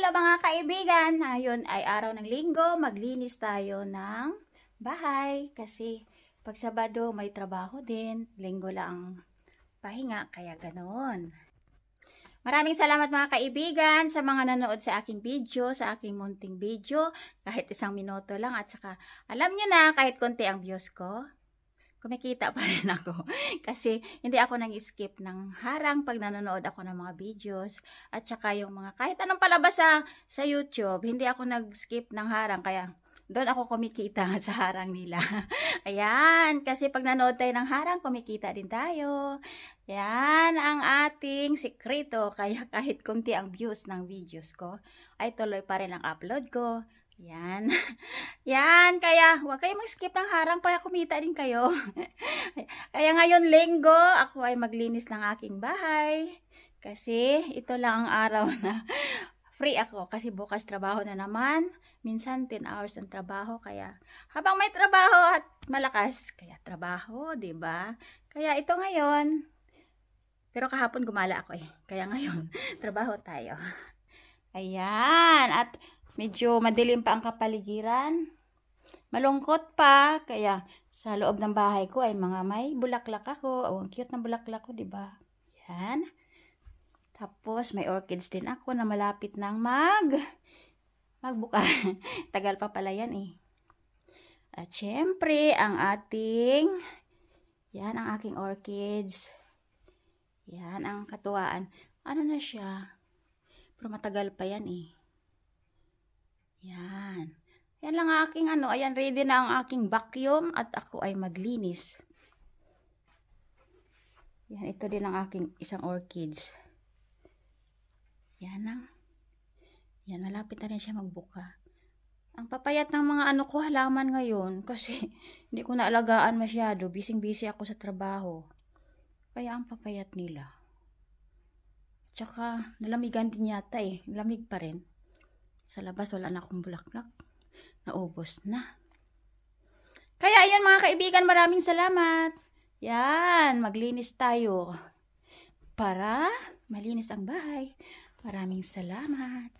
Hello mga kaibigan! Ngayon ay araw ng linggo, maglinis tayo ng bahay kasi pag Sabado may trabaho din, linggo lang pahinga, kaya ganoon. Maraming salamat mga kaibigan sa mga nanood sa aking video, sa aking munting video, kahit 1 minuto lang at saka alam nyo na kahit konti ang views ko, kumikita pa rin ako. Kasi hindi ako nang-skip ng harang pag nanonood ako ng mga videos. At saka yung mga kahit anong palabas sa YouTube, hindi ako nag-skip ng harang. Kaya doon ako kumikita sa harang nila. Ayan, kasi pag nanood tayo ng harang, kumikita din tayo. Yan ang ating sikreto. Kaya kahit konti ang views ng videos ko, ay tuloy pa rin ang upload ko. Yan. Yan, kaya huwag kayong mag-skip ng harang para kumita din kayo. Kaya ngayon linggo, ako ay maglinis ng aking bahay. Kasi ito lang ang araw na free ako. Kasi bukas trabaho na naman. Minsan 10 hours ang trabaho. Kaya habang may trabaho at malakas, kaya trabaho, 'di ba? Kaya ito ngayon. Pero kahapon gumala ako eh. Kaya ngayon, trabaho tayo. Ayan, at medyo madilim pa ang kapaligiran. Malungkot pa, kaya sa loob ng bahay ko ay mga may bulaklak ako. Oh, ang cute ng bulaklak ko, 'di ba? Yan. Tapos may orchids din ako na malapit nang magbuka. Tagal pa pala yan eh. At syempre, ang aking orchids. Yan ang katuwaan. Ano na siya? Pero matagal pa yan eh. Yan. Yan lang aking ayan, ready na ang aking vacuum at ako ay maglinis. Yan, ito din ang aking isang orchids. Yan malapit na rin siya magbuka. Ang papayat ng mga ko halaman ngayon kasi hindi ko naalagaan masyado. Busy ako sa trabaho. Kaya ang papayat nila. Tsaka nalamigan din yata eh. Lamig pa rin. Sa labas wala na akong bulaklak. Naubos na. Kaya ayan mga kaibigan, maraming salamat. Yan, maglinis tayo para malinis ang bahay. Maraming salamat.